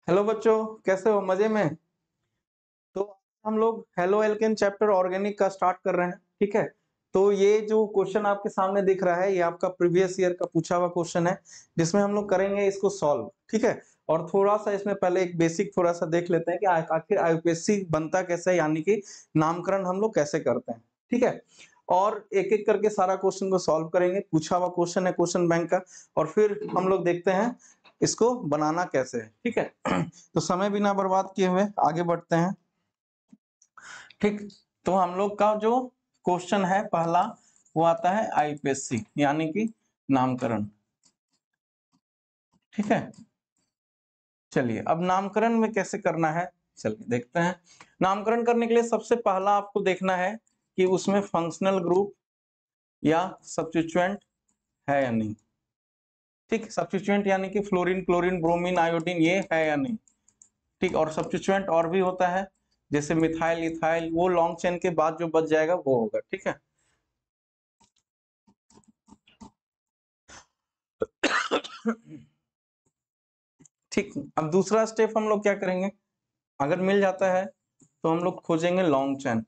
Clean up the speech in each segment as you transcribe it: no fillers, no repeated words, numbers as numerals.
Hello बच्चों, कैसे हो? मजे में? तो हम लोग हेलो एल्केन चैप्टर ऑर्गेनिक का स्टार्ट कर रहे हैं। ठीक है, तो ये जो क्वेश्चन आपके सामने दिख रहा है ये आपका प्रीवियस ईयर का पूछा हुआ क्वेश्चन है, जिसमें हम लोग करेंगे इसको सॉल्व। ठीक है, और थोड़ा सा इसमें पहले एक बेसिक थोड़ा सा देख लेते हैं कि आखिर आईयूपीएससी बनता कैसे है, यानी कि नामकरण हम लोग कैसे करते हैं। ठीक है, और एक एक करके सारा क्वेश्चन को सॉल्व करेंगे। पूछा हुआ क्वेश्चन है क्वेश्चन बैंक का, और फिर हम लोग देखते हैं इसको बनाना कैसे है। ठीक है, तो समय बिना बर्बाद किए हुए आगे बढ़ते हैं। ठीक, तो हम लोग का जो क्वेश्चन है पहला वो आता है आईपीएससी यानी कि नामकरण। ठीक है, चलिए अब नामकरण में कैसे करना है चलिए देखते हैं। नामकरण करने के लिए सबसे पहला आपको देखना है कि उसमें फंक्शनल ग्रुप या सब्स्टिट्यूएंट है या नहीं। ठीक, सब्स्टिट्यूएंट यानी कि फ्लोरीन, क्लोरीन, ब्रोमीन, आयोडीन, ये है या नहीं। ठीक, और सब्स्टिट्यूएंट और भी होता है जैसे मिथाइल, इथाइल, वो लॉन्ग चेन के बाद जो बच जाएगा वो होगा। ठीक है, ठीक, अब दूसरा स्टेप हम लोग क्या करेंगे, अगर मिल जाता है तो हम लोग खोजेंगे लॉन्ग चेन।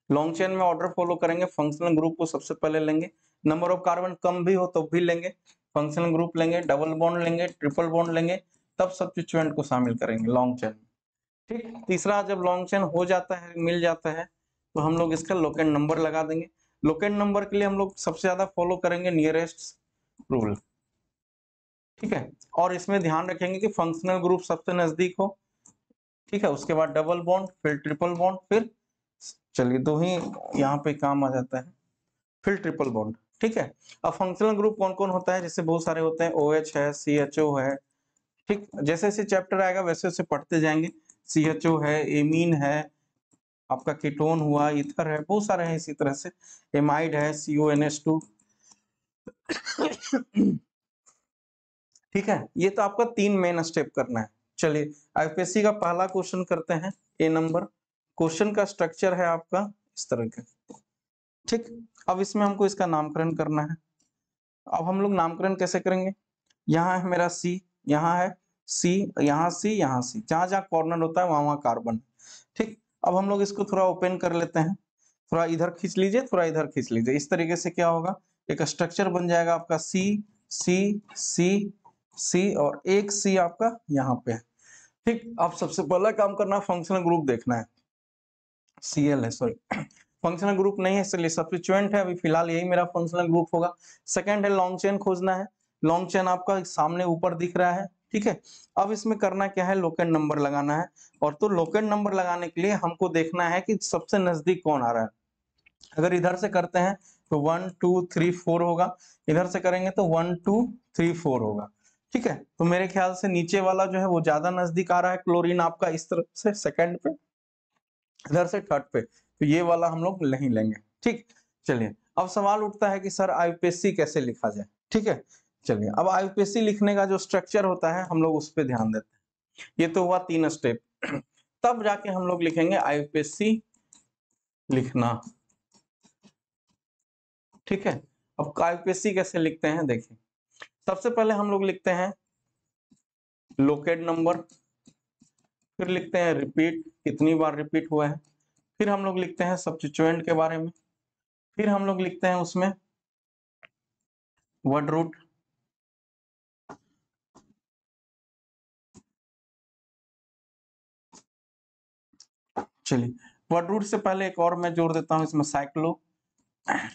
लॉन्ग चेन में ऑर्डर फॉलो करेंगे, फंक्शनल ग्रुप को सबसे पहले लेंगे, नंबर ऑफ कार्बन कम भी हो तो भी लेंगे, फंक्शनल ग्रुप लेंगे, डबल बॉन्ड लेंगे, ट्रिपल बॉन्ड लेंगे, तब सब्स्टिट्यूएंट को शामिल करेंगे लॉन्ग चेन। ठीक, तीसरा जब लॉन्ग चेन हो जाता है, मिल जाता है, तो हम लोग इसका लोकेंट नंबर लगा देंगे। लोकेंट नंबर के लिए हम लोग सबसे ज्यादा फॉलो करेंगे नियरेस्ट रूल। ठीक है, और इसमें ध्यान रखेंगे कि फंक्शनल ग्रुप सबसे नजदीक हो। ठीक है, उसके बाद डबल बॉन्ड, फिर ट्रिपल बॉन्ड, फिर चलिए दो ही यहाँ पे काम आ जाता है, फिर ट्रिपल बॉन्ड। ठीक है, अब फंक्शनल ग्रुप कौन कौन होता है, जैसे बहुत सारे होते हैं, OH है, CHO है। ठीक, जैसे जैसे चैप्टर आएगा वैसे वैसे पढ़ते जाएंगे। CHO है, एमीन है, आपका कीटोन हुआ, ईथर है, बहुत सारे हैं इसी तरह से, एमाइड है, CONH2। ठीक है, ये तो आपका 3 मेन स्टेप करना है। चलिए आईपीएससी का पहला क्वेश्चन करते हैं। ए नंबर क्वेश्चन का स्ट्रक्चर है आपका इस तरह का। ठीक, अब इसमें हमको इसका नामकरण करना है। अब हम लोग नामकरण कैसे करेंगे, यहाँ है मेरा C, यहाँ है C, यहाँ C, यहाँ C, जहां जहां कॉर्नर होता है वहां वहां कार्बन। ठीक, अब हम लोग इसको थोड़ा ओपन कर लेते हैं, थोड़ा इधर खींच लीजिए, थोड़ा इधर खींच लीजिए, इस तरीके से क्या होगा, एक स्ट्रक्चर बन जाएगा आपका C, C, C, C, और एक C आपका यहाँ पे है। ठीक, अब सबसे पहला काम करना, फंक्शनल ग्रुप देखना है। Cl है, सॉरी फंक्शनल ग्रुप नहीं है इसलिए सब्स्टिट्यूएंट है, अभी फिलहाल यही मेरा फंक्शनल ग्रुप होगा। सेकंड है लॉन्ग चेन खोजना है, लॉन्ग चेन आपका सामने ऊपर दिख रहा है। ठीक है, अब इसमें करना क्या है, लोकेंट नंबर लगाना है, और तो लोकेंट नंबर लगाने के लिए हमको देखना है कि सबसे नजदीक कौन आ रहा है। अगर इधर से करते हैं तो 1 2 3 4 होगा, इधर से करेंगे तो 1 2 3 4 होगा। ठीक है, तो मेरे ख्याल से नीचे वाला जो है वो ज्यादा नजदीक आ रहा है, क्लोरीन आपका इस तरफ से सेकंड पे, इधर से थर्ड पे, तो ये वाला हम लोग नहीं लेंगे। ठीक, चलिए अब सवाल उठता है कि सर आईपीएससी कैसे लिखा जाए। ठीक है, चलिए अब आईपीएससी लिखने का जो स्ट्रक्चर होता है हम लोग उस पर ध्यान देते हैं। ये तो हुआ 3 स्टेप, तब जाके हम लोग लिखेंगे आईपीएससी लिखना। ठीक है, अब आईपीएससी कैसे लिखते हैं देखिए, सबसे पहले हम लोग लिखते हैं लोकेट नंबर, फिर लिखते हैं रिपीट, कितनी बार रिपीट हुआ है, फिर हम लोग लिखते हैं सब्स्टिट्यूएंट के बारे में, फिर हम लोग लिखते हैं उसमें वर्ड रूट, चलिए वर्ड रूट से पहले एक और मैं जोड़ देता हूं इसमें साइक्लो,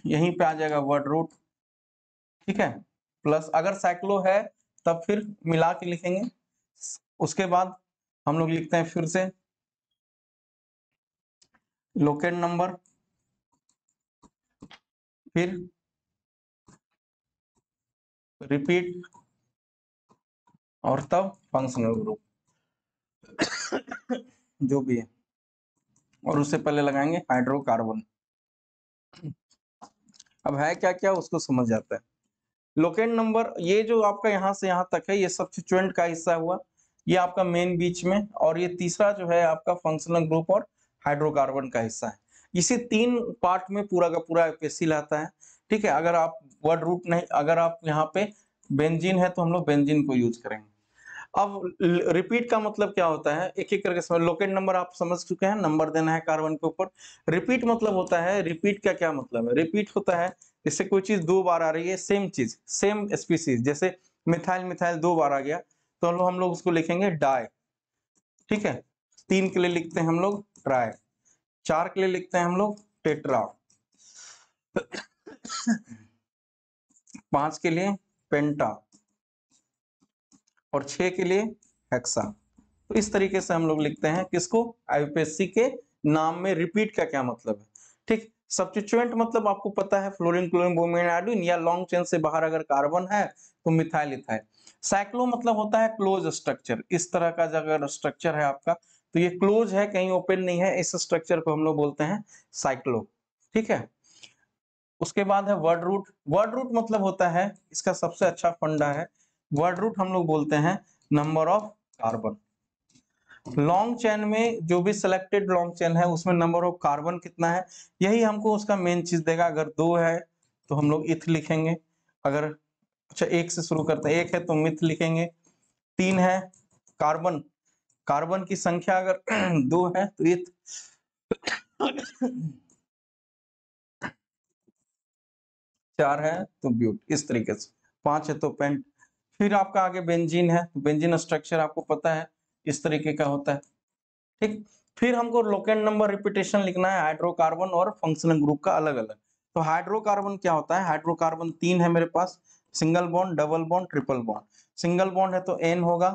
यहीं पे आ जाएगा वर्ड रूट। ठीक है, प्लस अगर साइक्लो है तब फिर मिला के लिखेंगे। उसके बाद हम लोग लिखते हैं फिर से लोकेट नंबर, फिर रिपीट, और तब फंक्शनल ग्रुप जो भी है, और उससे पहले लगाएंगे हाइड्रोकार्बन। अब है क्या क्या उसको समझ जाता है। लोकेट नंबर ये जो आपका यहाँ से यहाँ तक है ये सब्स्टिट्यूएंट का हिस्सा हुआ, ये आपका मेन बीच में, और ये तीसरा जो है आपका फंक्शनल ग्रुप और हाइड्रोकार्बन का हिस्सा है। इसी 3 पार्ट में पूरा का पूरा आईपीएससी लाता है। ठीक है, अगर आप वर्ड रूट नहीं, अगर आप यहाँ पे बेंजीन है तो हम लोग बेंजीन को यूज करेंगे। अब रिपीट का मतलब क्या होता है, एक एक करके समझ। लोकेट नंबर आप समझ चुके हैं, नंबर देना है कार्बन के ऊपर। रिपीट मतलब होता है, रिपीट का क्या मतलब है, रिपीट होता है जैसे कोई चीज दो बार आ रही है, सेम चीज सेम स्पीसीज, जैसे मिथाइल मिथाइल दो बार आ गया तो हम लोग उसको लिखेंगे डाई, ठीक है। 3 के लिए लिखते हैं हम लोग ट्राई, 4 के लिए लिखते हैं हम लोग टेट्रा, 5 के लिए पेंटा और 6 के लिए हेक्सा। तो इस तरीके से हम लोग लिखते हैं किसको, आईयूपीएसी के नाम में रिपीट का क्या मतलब है, ठीक। सब्स्टिट्यूएंट मतलब आपको पता है, फ्लोरीन क्लोरीन ब्रोमीन आयोडीन, या लॉन्ग चेन से बाहर अगर कार्बन है तो मिथाइल इथाइल। साइक्लो मतलब होता है क्लोज स्ट्रक्चर, इस तरह का अगर स्ट्रक्चर है आपका तो ये क्लोज है, कहीं ओपन नहीं है, इस स्ट्रक्चर को हम लोग बोलते हैं साइक्लो, ठीक है। उसके बाद है वर्ड रूट। वर्ड रूट मतलब होता है, इसका सबसे अच्छा फंडा है, वर्ड रूट हम लोग बोलते हैं number of carbon. Long chain में जो भी सिलेक्टेड लॉन्ग चेन है उसमें नंबर ऑफ कार्बन कितना है, यही हमको उसका मेन चीज देगा। अगर 2 है तो हम लोग इथ लिखेंगे, अगर अच्छा 1 से शुरू करते हैं, 1 है तो मिथ लिखेंगे, 3 है कार्बन, कार्बन की संख्या अगर 2 है तो इथ, 4 है तो ब्यूट, इस तरीके से, 5 है तो पेंट। फिर आपका आगे बेंजीन है, बेंजीन स्ट्रक्चर आपको पता है इस तरीके का होता है, ठीक। फिर हमको लोकेट नंबर रिपीटेशन लिखना है हाइड्रोकार्बन और फंक्शनल ग्रुप का अलग अलग। तो हाइड्रोकार्बन क्या होता है, हाइड्रोकार्बन 3 है मेरे पास, single bond double bond triple bond. Single bond है तो एन होगा,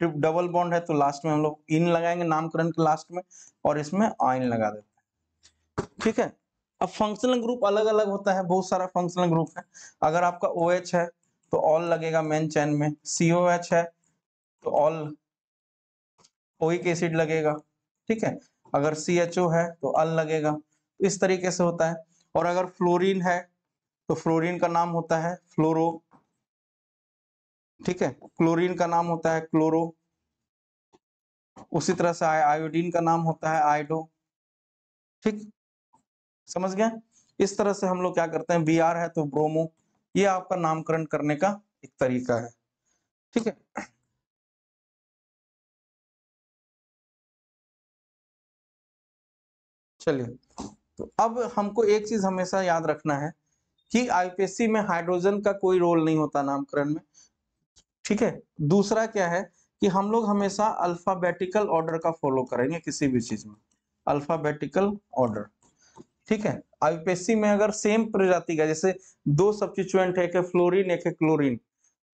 डबल बॉन्ड है तो लास्ट में हम लोग इन लगाएंगे नामकरण के लास्ट में, और इसमें आइन लगा देते हैं, ठीक है। अब फंक्शनल ग्रुप अलग अलग होता है, बहुत सारा फंक्शनल ग्रुप है। अगर आपका OH है तो ऑल लगेगा मेन चेन में, COH है तो ऑल ओइक एसिड लगेगा, ठीक है। अगर CHO है तो अल लगेगा, इस तरीके से होता है। और अगर फ्लोरीन है तो फ्लोरीन का नाम होता है फ्लोरो, ठीक है। क्लोरीन का नाम होता है क्लोरो, उसी तरह से आयोडीन का नाम होता है आयोडो, ठीक, समझ गए। इस तरह से हम लोग क्या करते हैं, Br है तो ब्रोमो, ये आपका नामकरण करने का एक तरीका है, ठीक है। चलिए, तो अब हमको एक चीज हमेशा याद रखना है कि आईपीएससी में हाइड्रोजन का कोई रोल नहीं होता नामकरण में, ठीक है। दूसरा क्या है कि हम लोग हमेशा अल्फाबेटिकल ऑर्डर का फॉलो करेंगे किसी भी चीज में, अल्फाबेटिकल ऑर्डर, ठीक है। आईपीएससी में अगर सेम प्रजाति का, जैसे 2 सब्स्टिट्यूएंट है, एक है फ्लोरीन एक है क्लोरीन,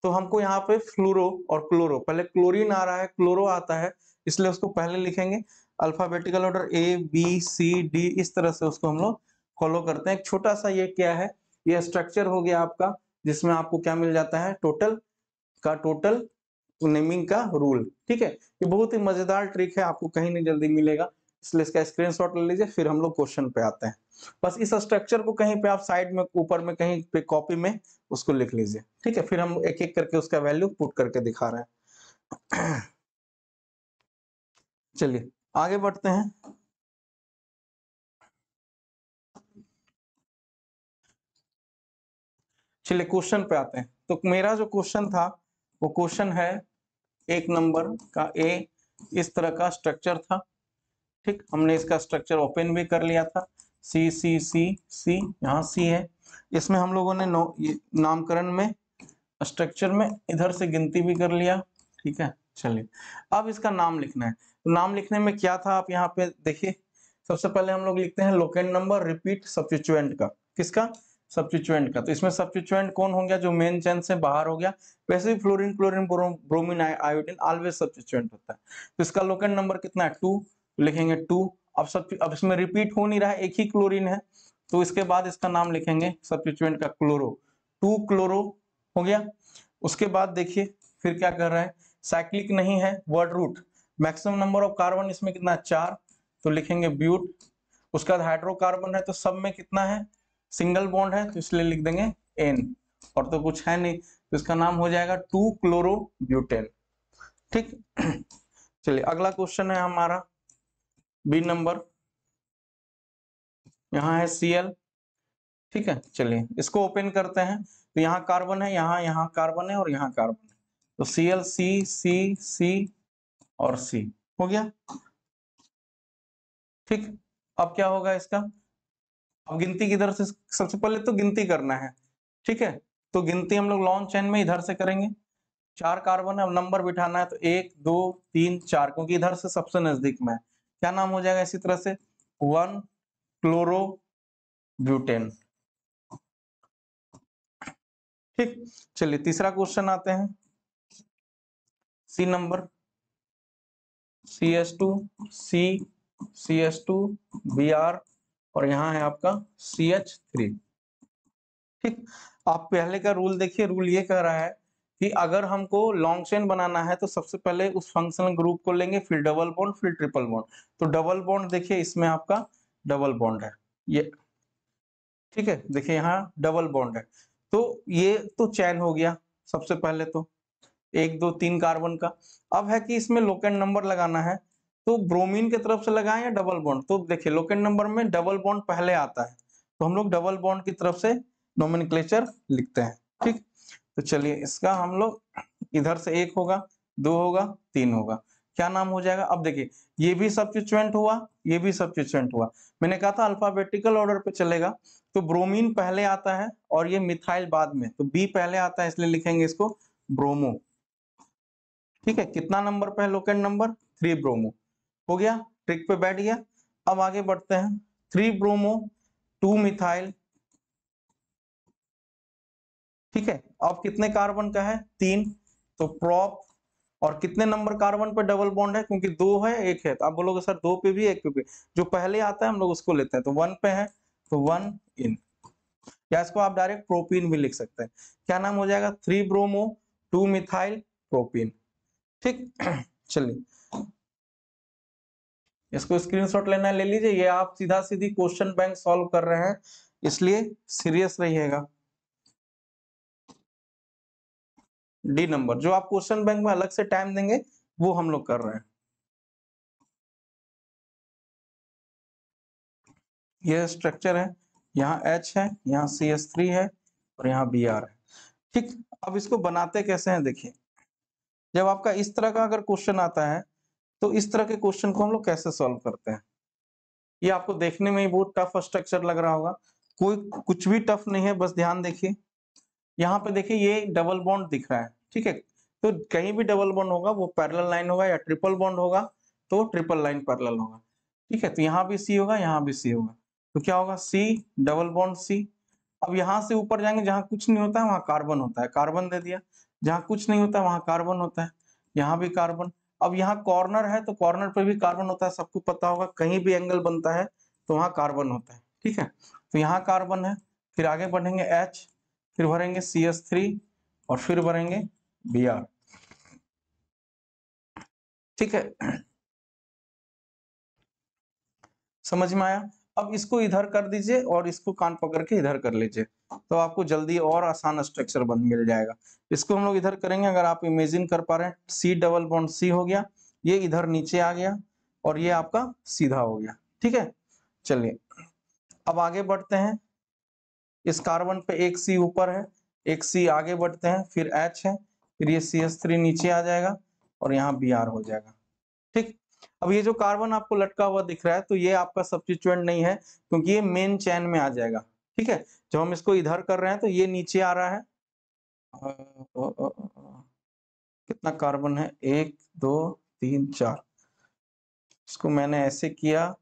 तो हमको यहाँ पे फ्लोरो और क्लोरो, पहले क्लोरीन आ रहा है क्लोरो आता है, इसलिए उसको पहले लिखेंगे। अल्फाबेटिकल ऑर्डर ABCD, इस तरह से उसको हम लोग फॉलो करते हैं। एक छोटा सा ये क्या है, ये स्ट्रक्चर हो गया आपका, जिसमें आपको क्या मिल जाता है, टोटल का टोटल नेमिंग का रूल, ठीक है। ये बहुत ही मजेदार ट्रिक है, आपको कहीं नहीं जल्दी मिलेगा, इसलिए इसका स्क्रीनशॉट ले लीजिए। फिर हम लोग क्वेश्चन पे आते हैं, बस इस स्ट्रक्चर को कहीं पे आप साइड में ऊपर में कहीं पे कॉपी में उसको लिख लीजिए, ठीक है। फिर हम एक एक करके उसका वैल्यू पुट करके दिखा रहे हैं। चलिए आगे बढ़ते हैं। चलिए क्वेश्चन पे आते हैं। तो मेरा जो क्वेश्चन था वो क्वेश्चन है 1 नंबर का, ए इस तरह का स्ट्रक्चर था, ठीक। हमने इसका स्ट्रक्चर ओपन भी कर लिया था, C यहाँ C है। इसमें हम लोगों ने नामकरण में स्ट्रक्चर में इधर से गिनती भी कर लिया, ठीक है। चलिए अब इसका नाम लिखना है, तो नाम लिखने में क्या था, आप यहाँ पे देखिए। सबसे पहले हम लोग लिखते हैं लोकेट नंबर रिपीट सब्स्टिट्यूएंट का, किसका, सब्स्टिट्यूएंट का। तो इसमें सब्स्टिट्यूएंट कौन हो गया, जो मेन चेन से बाहर हो गया। वैसे भी fluorine chlorine bromine iodine always substituent होता है। तो इसका लोकेट नंबर कितना है, 2, लिखेंगे 2। अब इसमें रिपीट हो नहीं रहा है, एक ही क्लोरीन है, तो इसके बाद इसका नाम लिखेंगे सब्स्टिट्यूएंट का क्लोरो, 2 क्लोरो हो गया। उसके बाद देखिए फिर क्या कर रहा है, साइक्लिक नहीं है, word root, maximum number of carbon इसमें कितना, 4, तो लिखेंगे ब्यूट। उसके बाद हाइड्रोकार्बन है तो सब में कितना है, सिंगल बॉन्ड है, तो इसलिए लिख देंगे N, और तो कुछ है नहीं, तो इसका नाम हो जाएगा 2 क्लोरो ब्यूटेन, ठीक। चलिए अगला क्वेश्चन है हमारा B नंबर, यहाँ है Cl, ठीक है। चलिए इसको ओपन करते हैं, तो यहाँ कार्बन है, यहाँ कार्बन है और यहाँ कार्बन है, तो Cl C C C और C हो गया। ठीक, अब क्या होगा इसका, अब गिनती किधर से, सबसे पहले तो गिनती करना है। ठीक है, तो गिनती हम लोग लॉन्ग चेन में इधर से करेंगे। 4 कार्बन है, अब नंबर बिठाना है तो 1 2 3 4, क्योंकि इधर से सबसे नजदीक में है। क्या नाम हो जाएगा इसी तरह से, 1 क्लोरो ब्यूटेन। ठीक, चलिए तीसरा क्वेश्चन आते हैं। सी number, CH2 C CH2 Br और यहाँ है आपका CH3। ठीक, आप पहले का रूल देखिए, रूल ये कह रहा है कि अगर हमको लॉन्ग चेन बनाना है तो सबसे पहले उस फंक्शनल ग्रुप को लेंगे, फिर डबल बॉन्ड, फिर ट्रिपल बॉन्ड। तो डबल बॉन्ड देखिए इसमें आपका डबल बॉन्ड है ये, ठीक है, देखिए यहाँ डबल बॉन्ड है। तो ये तो चैन हो गया सबसे पहले, तो 1 2 3 कार्बन का। अब है कि इसमें लोकेंट नंबर लगाना है, तो ब्रोमीन की तरफ से लगाएं या डबल बॉन्ड। तो देखिए लोकेंट नंबर में डबल बॉन्ड पहले आता है, तो हम लोग डबल बॉन्ड की तरफ से नोमेनक्लेचर लिखते हैं। ठीक, तो चलिए इसका हम लोग इधर से 1 होगा, 2 होगा, 3 होगा, क्या नाम हो जाएगा। अब देखिए ये भी सब्स्टिट्यूएंट हुआ, ये भी सब्स्टिट्यूएंट हुआ। मैंने कहा था अल्फाबेटिकल ऑर्डर पे चलेगा, तो ब्रोमीन पहले आता है और ये मिथाइल बाद में, तो बी पहले आता है इसलिए लिखेंगे इसको ब्रोमो। ठीक है, कितना नंबर पे है लोकेंट नंबर, 3 ब्रोमो हो गया, ट्रिक पे बैठ गया। अब आगे बढ़ते हैं, 3 ब्रोमो 2 मिथाइल। ठीक है, अब कितने कार्बन का है, 3, तो प्रोप, और कितने नंबर कार्बन पे डबल बॉन्ड है, क्योंकि 2 है 1 है, तो आप बोलोगे सर 2 पे भी 1 पे भी, जो पहले आता है हम लोग उसको लेते हैं, तो 1 पे है तो 1 इन, या इसको आप डायरेक्ट प्रोपीन भी लिख सकते हैं। क्या नाम हो जाएगा, 3 ब्रोमो 2 मिथाइल प्रोपीन। ठीक, चलिए इसको स्क्रीनशॉट लेना है ले लीजिए, ये आप सीधा सीधी क्वेश्चन बैंक सॉल्व कर रहे हैं इसलिए सीरियस रहिएगा। डी नंबर, जो आप क्वेश्चन बैंक में अलग से टाइम देंगे वो हम लोग कर रहे हैं। ये स्ट्रक्चर है, यहाँ H है, यहाँ CH3 है और यहाँ Br है। ठीक, अब इसको बनाते कैसे हैं देखिए, जब आपका इस तरह का अगर क्वेश्चन आता है तो इस तरह के क्वेश्चन को हम लोग कैसे सॉल्व करते हैं। ये आपको देखने में ही बहुत टफ स्ट्रक्चर लग रहा होगा, कोई कुछ भी टफ नहीं है, बस ध्यान देखिए। यहाँ पे देखिए ये डबल बॉन्ड दिख रहा है, ठीक है, तो कहीं भी डबल बॉन्ड होगा वो पैरेलल लाइन होगा, या ट्रिपल बॉन्ड होगा तो ट्रिपल लाइन पैरेलल होगा। ठीक है, तो यहाँ भी C होगा, यहाँ भी C होगा, तो क्या होगा C डबल बॉन्ड C। अब यहाँ से ऊपर जाएंगे, जहाँ कुछ नहीं होता है वहां कार्बन होता है, कार्बन दे दिया, जहाँ कुछ नहीं होता है वहां कार्बन होता है, यहाँ भी कार्बन। अब यहाँ कॉर्नर है तो कॉर्नर पे भी कार्बन होता है, सबको पता होगा, कहीं भी एंगल बनता है तो वहां कार्बन होता है। ठीक है, तो यहाँ कार्बन है, फिर आगे बढ़ेंगे H, फिर भरेंगे CH3 और फिर भरेंगे Br। ठीक है, समझ में आया। अब इसको इधर कर दीजिए और इसको कान पकड़ के इधर कर लीजिए, तो आपको जल्दी और आसान स्ट्रक्चर बन मिल जाएगा। इसको हम लोग इधर करेंगे, अगर आप इमेजिन कर पा रहे हैं, C डबल बॉन्ड C हो गया, ये इधर नीचे आ गया और ये आपका सीधा हो गया। ठीक है, चलिए अब आगे बढ़ते हैं, इस कार्बन पे एक C ऊपर है, एक C आगे बढ़ते हैं, फिर H है, फिर ये CH3 नीचे आ जाएगा और यहाँ Br हो जाएगा। ठीक, अब ये जो कार्बन आपको लटका हुआ दिख रहा है तो ये आपका सब्स्टिट्यूएंट नहीं है, क्योंकि ये मेन चैन में आ जाएगा। ठीक है, जब हम इसको इधर कर रहे हैं तो ये नीचे आ रहा है। कितना कार्बन है, 1 2 3 4, इसको मैंने ऐसे किया,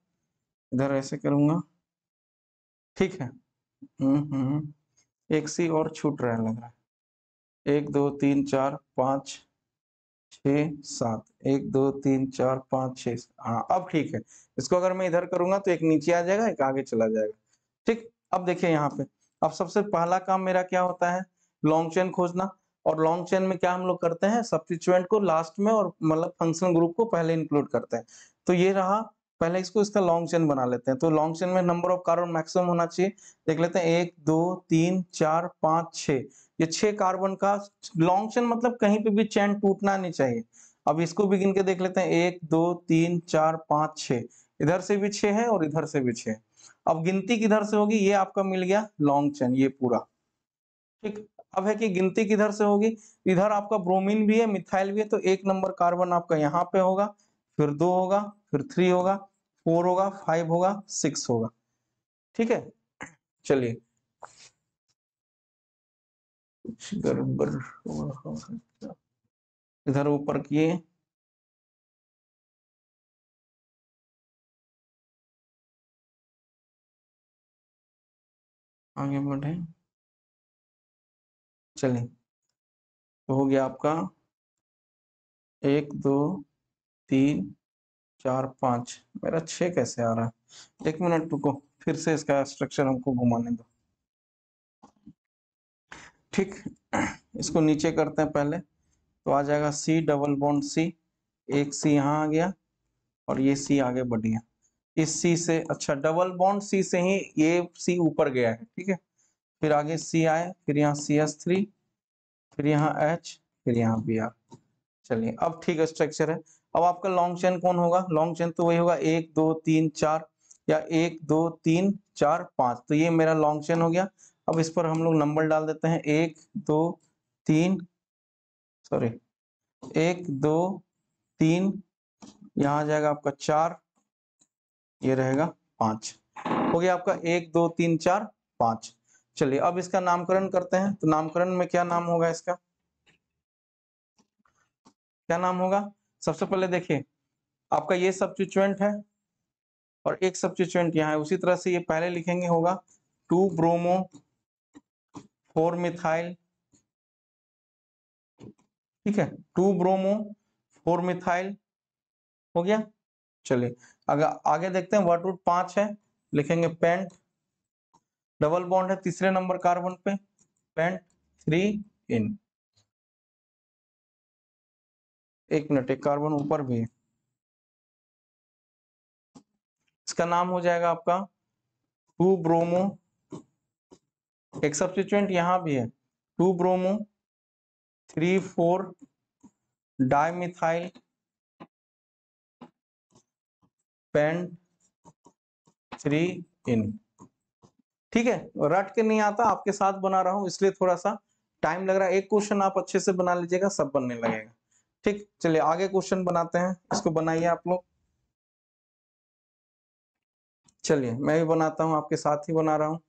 इधर ऐसे करूंगा। ठीक है, एक सी और छूट रहा है लग रहा है, 1 2 3 4 5 6 7, 1 2 3 4 5 6, हाँ अब ठीक है। इसको अगर मैं इधर करूंगा तो एक नीचे आ जाएगा, एक आगे चला जाएगा। ठीक, अब देखिए यहाँ पे, अब सबसे पहला काम मेरा क्या होता है, लॉन्ग चेन खोजना। और लॉन्ग चेन में क्या हम लोग करते हैं, सब्स्टिट्यूएंट को लास्ट में और मतलब फंक्शनल ग्रुप को पहले इंक्लूड करते हैं। तो ये रहा, पहले इसको इसका लॉन्ग चेन बना लेते हैं। तो लॉन्ग चेन में नंबर ऑफ कार्बन मैक्सिमम होना चाहिए, देख लेते हैं 1 2 3 4 5 6, ये 6 कार्बन का लॉन्ग चेन, मतलब कहीं पे भी चेन टूटना नहीं चाहिए। अब इसको भी गिन के देख लेते हैं, 1 2 3 4 5 6, इधर से भी 6 है और इधर से भी 6। अब गिनती किधर से होगी, ये आपका मिल गया लॉन्ग चेन, ये पूरा। ठीक, अब है कि गिनती किधर से होगी, इधर आपका ब्रोमीन भी है, मिथाइल भी है, तो 1 नंबर कार्बन आपका यहाँ पे होगा, फिर 2 होगा, फिर 3 होगा, 4 होगा, 5 होगा, 6 होगा। ठीक है, चलिए कुछ गड़बड़ हो रहा है क्या? इधर ऊपर किए, आगे बढ़े, चलिए तो हो गया आपका 1 2 3 4 5, मेरा 6 कैसे आ रहा है, 1 मिनट रुको, फिर से इसका स्ट्रक्चर हमको घुमाने दो। ठीक, इसको नीचे करते हैं पहले, तो आ जाएगा C डबल बॉन्ड C, एक C यहाँ आ गया और ये C आगे बढ़ गया, इस C से, अच्छा डबल बॉन्ड C से ही ये C ऊपर गया है, ठीक है, फिर आगे C आए, फिर यहाँ CH3, फिर यहाँ H, फिर यहाँ Br। चलिए अब ठीक है स्ट्रक्चर है। अब आपका लॉन्ग चेन कौन होगा, लॉन्ग चेन तो वही होगा 1 2 3 4 या 1 2 3 4 5, तो ये मेरा लॉन्ग चेन हो गया। अब इस पर हम लोग नंबर डाल देते हैं, 1 2 3, सॉरी 1 2 3, यहाँ आ जाएगा आपका 4, ये रहेगा 5, हो गया आपका 1 2 3 4 5। चलिए अब इसका नामकरण करते हैं, तो नामकरण में क्या नाम होगा इसका, क्या नाम होगा, सबसे पहले देखिए आपका ये सब्स्टिट्यूएंट है और एक सब्स्टिट्यूएंट यहाँ है, उसी तरह से ये पहले लिखेंगे होगा 2 ब्रोमो 4 मिथाइल, ठीक है, 2 ब्रोमो 4 मिथाइल हो गया। चलिए अगर आगे देखते हैं, वर्ड रूट 5 है, लिखेंगे पेंट, डबल बॉन्ड है तीसरे नंबर कार्बन पे, पेंट 3 इन, एक मिनट, एक कार्बन ऊपर भी है, इसका नाम हो जाएगा आपका 2 ब्रोमो, एक सब्स्टिट्यूएंट यहाँ भी है 2 ब्रोमो 3 4 डाइमिथाइल पेंट 3 इन। ठीक है, रट के नहीं आता, आपके साथ बना रहा हूं इसलिए थोड़ा सा टाइम लग रहा है, एक क्वेश्चन आप अच्छे से बना लीजिएगा, सब बनने लगेगा। ठीक, चलिए आगे क्वेश्चन बनाते हैं, इसको बनाइए आप लोग। चलिए मैं भी बनाता हूँ, आपके साथ ही बना रहा हूँ,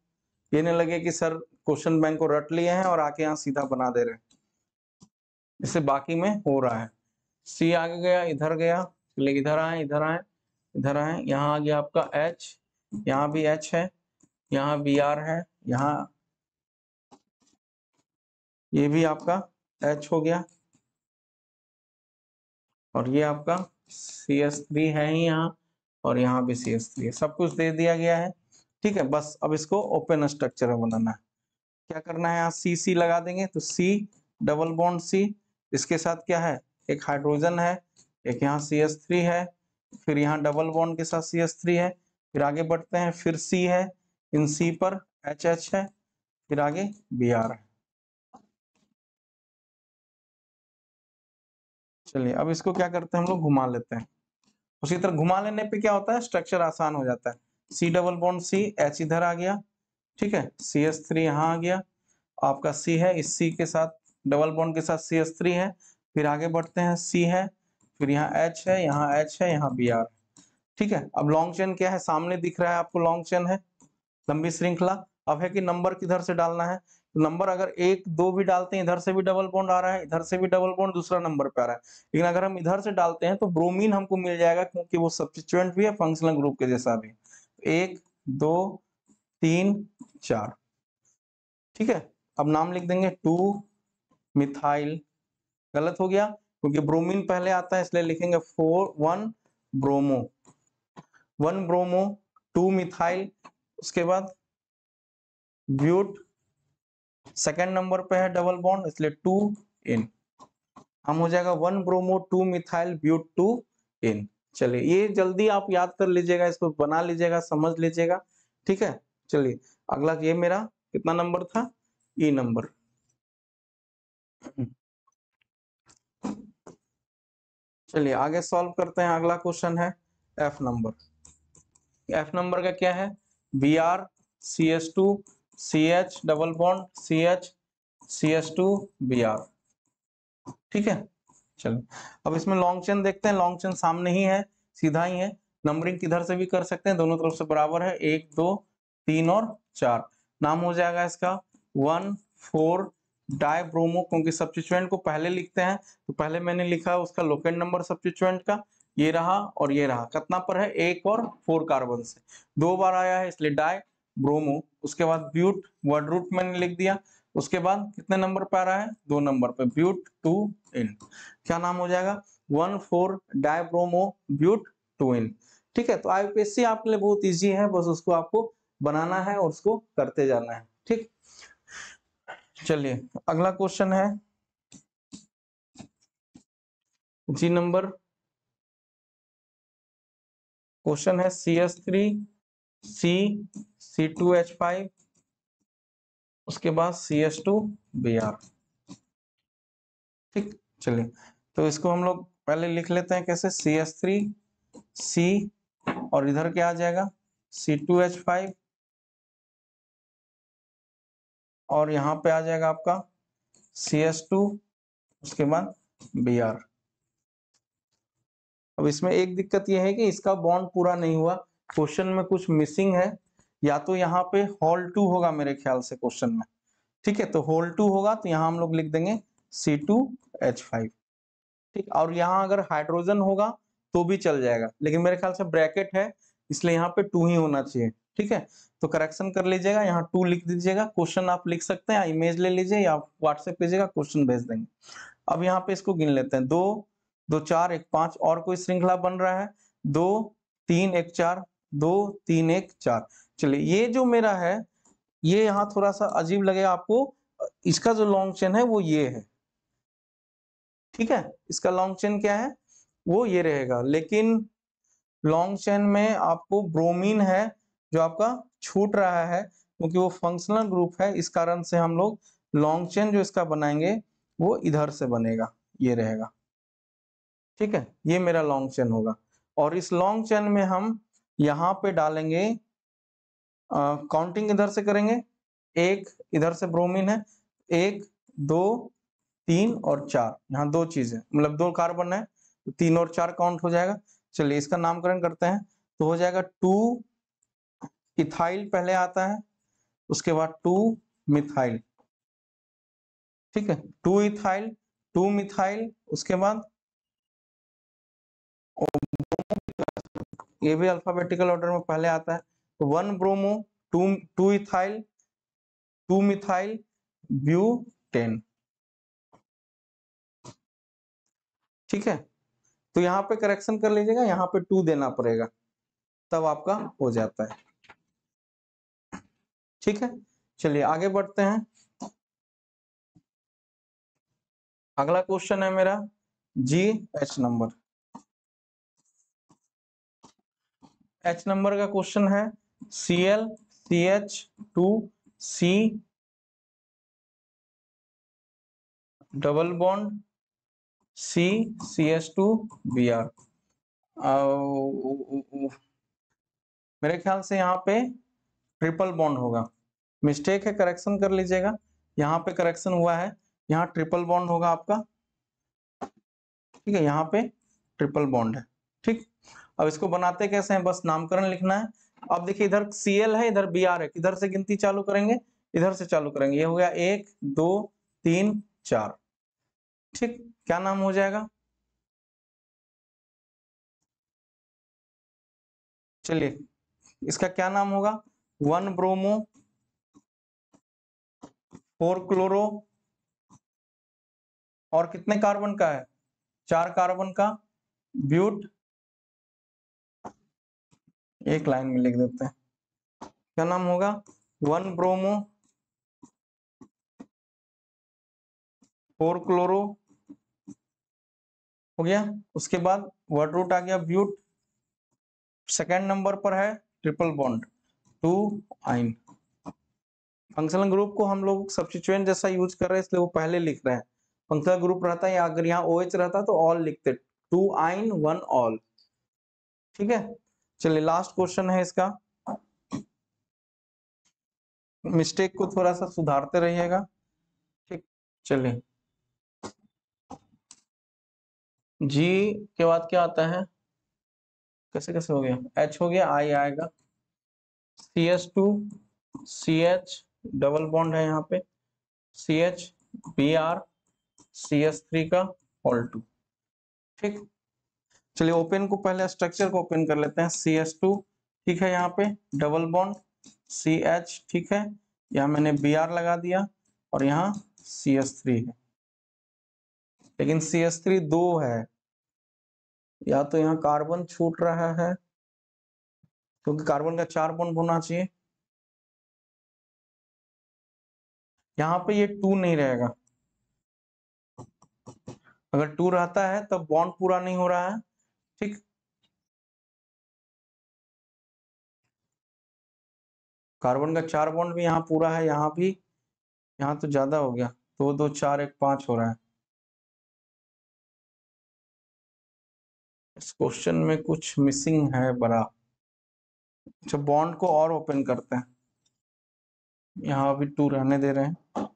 ये नहीं लगे कि सर क्वेश्चन बैंक को रट लिए हैं और आके यहाँ सीधा बना दे रहे हैं, इससे बाकी में हो रहा है। सी आगे गया, इधर गया, चलिए इधर आए, इधर आए, इधर आए, यहाँ आ गया आपका H, यहाँ भी H है, यहाँ Br है, यहाँ ये भी आपका H हो गया, और ये आपका CH3 है ही यहाँ, और यहाँ भी CH3 है, सब कुछ दे दिया गया है। ठीक है, बस अब इसको ओपन स्ट्रक्चर में बनाना है। क्या करना है, यहाँ C लगा देंगे, तो C डबल बॉन्ड C, इसके साथ क्या है, एक हाइड्रोजन है, एक यहाँ CH3 है, फिर यहाँ डबल बॉन्ड के साथ CH3 है, फिर आगे बढ़ते हैं, फिर C है, इन C पर HH है, फिर आगे Br है। चलिए अब इसको क्या करते हैं, हम लोग घुमा लेते हैं, उसी तरह घुमा लेने पे क्या होता है, स्ट्रक्चर आसान हो जाता है। C double bond C, H इधर आ गया, ठीक है, CH3 यहाँ आ गया, आपका C है, इस C के साथ डबल बॉन्ड के साथ CH3 है, फिर आगे बढ़ते हैं, C है, फिर यहाँ H है, यहाँ H है, यहाँ Br है। ठीक है, अब लॉन्ग चेन क्या है, सामने दिख रहा है आपको, लॉन्ग चेन है, लंबी श्रृंखला। अब है कि नंबर किधर से डालना है, तो नंबर अगर 1 2 भी डालते हैं, इधर से भी डबल बॉन्ड आ रहा है, इधर से भी डबल बॉन्ड दूसरा नंबर पे आ रहा है, लेकिन अगर हम इधर से डालते हैं तो ब्रोमीन हमको मिल जाएगा, क्योंकि वो सब्स्टिट्यूएंट भी है, फंक्शनल ग्रुप के जैसा भी। 1 2 3 4, ठीक है, अब नाम लिख देंगे 2 मिथाइल, गलत हो गया क्योंकि ब्रोमीन पहले आता है, इसलिए लिखेंगे 1 ब्रोमो, 1 ब्रोमो 2 मिथाइल, उसके बाद ब्यूट सेकंड नंबर पे है डबल बॉन्ड, इसलिए 2 इन, हम हो जाएगा 1 ब्रोमो 2 मिथाइल ब्यूट 2 इन। चलिए ये जल्दी आप याद कर लीजिएगा, इसको बना लीजिएगा, समझ लीजिएगा। ठीक है, चलिए अगला, ये मेरा कितना नंबर था, ई नंबर। चलिए आगे सॉल्व करते हैं, अगला क्वेश्चन है एफ नंबर। एफ नंबर का क्या है, Br CH2 CH double bond CH CH2Br। ठीक है, चलो अब इसमें लॉन्ग चेन देखते हैं। लॉन्ग चेन सामने ही है, सीधा ही है, नंबरिंग किधर से भी कर सकते हैं, दोनों तरफ से बराबर है, 1 2 3 और 4। नाम हो जाएगा इसका 1,4 डाइब्रोमो, क्योंकि सब्स्टिट्यूएंट को पहले लिखते हैं तो पहले मैंने लिखा उसका लोकेट नंबर सब्स्टिट्यूएंट का, ये रहा और ये रहा, कितना पर है 1 और 4 कार्बन से, 2 बार आया है इसलिए डाई ब्रोमो। उसके बाद ब्यूट वर्ड रूट मैंने लिख दिया, उसके बाद कितने नंबर पे आ रहा है 2 नंबर पे, ब्यूट 2 इन, क्या नाम हो जाएगा 1,4 डाइब्रोमो ब्यूट 2 इन। ठीक है, तो आईपीएससी आपके लिए बहुत इजी है, बस उसको आपको बनाना है और उसको करते जाना है। ठीक, चलिए अगला क्वेश्चन है जी नंबर, क्वेश्चन है CH3 C C2H5 उसके बाद CH2Br। ठीक, चलिए तो इसको हम लोग पहले लिख लेते हैं कैसे, CH3 C और इधर क्या आ जाएगा C2H5 और यहाँ पे आ जाएगा आपका CH2 उसके बाद Br। अब इसमें एक दिक्कत यह है कि इसका बॉन्ड पूरा नहीं हुआ, क्वेश्चन में कुछ मिसिंग है, या तो यहाँ पे होल 2 होगा मेरे ख्याल से क्वेश्चन में। ठीक है, तो होल 2 होगा तो यहाँ हम लोग लिख देंगे C2H5। ठीक, और यहाँ अगर हाइड्रोजन होगा तो भी चल जाएगा, लेकिन मेरे ख्याल से ब्रैकेट है इसलिए यहाँ पे 2 ही होना चाहिए। ठीक है, तो करेक्शन कर लीजिएगा, यहाँ 2 लिख दीजिएगा। क्वेश्चन आप लिख सकते हैं, इमेज ले लीजिए या व्हाट्सएप भेजिएगा, क्वेश्चन भेज देंगे। अब यहाँ पे इसको गिन लेते हैं, 2 2 4 1 5, और कोई श्रृंखला बन रहा है 2 3 1 4 2 3 1 4। चलिए ये जो मेरा है ये यहाँ थोड़ा सा अजीब लगेगा आपको, इसका जो लॉन्ग चेन है वो ये है। ठीक है, इसका लॉन्ग चेन क्या है वो ये रहेगा, लेकिन लॉन्ग चेन में आपको ब्रोमीन है जो आपका छूट रहा है, क्योंकि वो फंक्शनल ग्रुप है, इस कारण से हम लोग लॉन्ग चेन जो इसका बनाएंगे वो इधर से बनेगा, ये रहेगा। ठीक है, ये मेरा लॉन्ग चेन होगा, और इस लॉन्ग चेन में हम यहाँ पे डालेंगे, काउंटिंग इधर से करेंगे, एक इधर से ब्रोमीन है, 1 2 3 और 4, यहाँ 2 चीजें मतलब 2 कार्बन है तो 3 और 4 काउंट हो जाएगा। चलिए इसका नामकरण करते हैं, तो हो जाएगा 2 इथाइल पहले आता है, उसके बाद 2 मिथाइल। ठीक है, 2 इथाइल 2 मिथाइल, उसके बाद ये भी अल्फाबेटिकल ऑर्डर में पहले आता है, तो 1 ब्रोमो 2 इथाइल 2 मिथाइल ब्यूटेन। ठीक है, तो यहाँ पे करेक्शन कर लीजिएगा, यहाँ पे 2 देना पड़ेगा तब आपका हो जाता है। ठीक है, चलिए आगे बढ़ते हैं। अगला क्वेश्चन है मेरा GH नंबर। H नंबर का क्वेश्चन है Cl CH2C double bond C CH2Br। मेरे ख्याल से यहाँ पे ट्रिपल बॉन्ड होगा, मिस्टेक है, करेक्शन कर लीजिएगा। यहाँ पे करेक्शन हुआ है, यहाँ ट्रिपल बॉन्ड होगा आपका। ठीक है, यहाँ पे ट्रिपल बॉन्ड है। ठीक, अब इसको बनाते कैसे हैं, बस नामकरण लिखना है। अब देखिए इधर Cl है, इधर Br है, किधर से गिनती चालू करेंगे, इधर से चालू करेंगे, ये हो गया 1 2 3 4। ठीक, क्या नाम हो जाएगा, चलिए इसका क्या नाम होगा, 1 ब्रोमो 4 क्लोरो, और कितने कार्बन का है 4 कार्बन का ब्यूट, एक लाइन में लिख देते हैं, क्या नाम होगा 1 ब्रोमो 4 क्लोरो हो गया। उसके बाद वर्ड रूट आ गया ब्यूट, सेकेंड नंबर पर है ट्रिपल बॉन्ड 2 आइन। फंक्शनल ग्रुप को हम लोग सब्स्टिट्यूएंट जैसा यूज कर रहे हैं इसलिए वो पहले लिख रहे हैं, फंक्शनल ग्रुप रहता है, अगर यहाँ OH रहता तो ऑल लिखते, 2 आइन 1 ऑल। ठीक है, चलिए लास्ट क्वेश्चन है इसका, मिस्टेक को थोड़ा सा सुधारते रहिएगा। ठीक, चलिए जी के बाद क्या आता है, कैसे कैसे हो गया, H हो गया, I आएगा, CH2 CH डबल बॉन्ड है यहाँ पे, CH Br CH3 का होल 2। ठीक, चलिए ओपन को पहले स्ट्रक्चर को ओपन कर लेते हैं। CH2 ठीक है, यहाँ पे डबल बॉन्ड CH ठीक है, यहाँ मैंने Br लगा दिया और यहाँ CH3 है, लेकिन CH3 दो है, या तो यहाँ कार्बन छूट रहा है क्योंकि कार्बन का 4 बॉन्ड होना चाहिए, यहाँ पे ये 2 नहीं रहेगा, अगर 2 रहता है तब बॉन्ड पूरा नहीं हो रहा है। ठीक, कार्बन का 4 बॉन्ड भी यहाँ पूरा है, यहाँ भी, यहाँ तो ज्यादा हो गया, 2 2 4 1 5 हो रहा है। इस क्वेश्चन में कुछ मिसिंग है बड़ा। अच्छा, बॉन्ड को और ओपन करते हैं, यहाँ भी 2 रहने दे रहे हैं।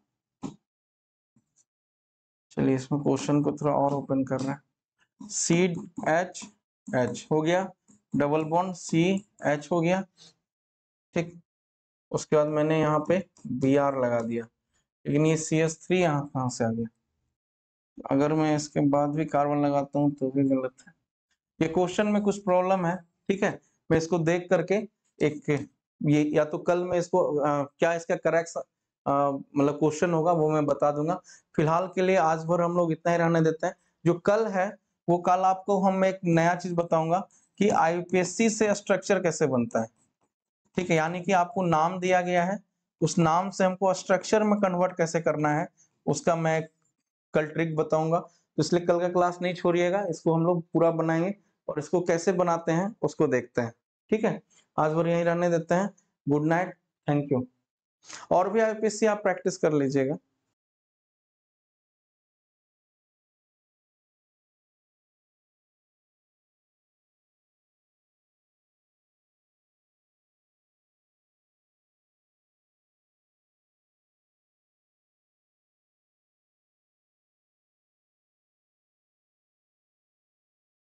चलिए इसमें क्वेश्चन को थोड़ा और ओपन कर रहे हैं। सी एच एच हो गया, डबल बॉन्ड सी एच हो गया। ठीक, उसके बाद मैंने यहाँ पे बी आर लगा दिया, लेकिन ये सी एस थ्री यहाँ कहाँ से आ गया, अगर मैं इसके बाद भी कार्बन लगाता हूँ तो भी गलत है। ये क्वेश्चन में कुछ प्रॉब्लम है, ठीक है, मैं इसको देख करके एक ये या तो कल मैं इसको क्या इसका करेक्ट मतलब क्वेश्चन होगा वो मैं बता दूंगा। फिलहाल के लिए आज भर हम लोग इतना ही रहने देते हैं। जो कल है वो कल आपको हम एक नया चीज बताऊंगा कि आईपीएससी से स्ट्रक्चर कैसे बनता है। ठीक है, यानी कि आपको नाम दिया गया है, उस नाम से हमको स्ट्रक्चर में कन्वर्ट कैसे करना है उसका मैं कल ट्रिक बताऊंगा। तो इसलिए कल का क्लास नहीं छोड़िएगा, इसको हम लोग पूरा बनाएंगे और इसको कैसे बनाते हैं उसको देखते हैं। ठीक है, आज भर यहीं रहने देते हैं। Good night, thank you. और भी आईपीएससी आप प्रैक्टिस कर लीजिएगा।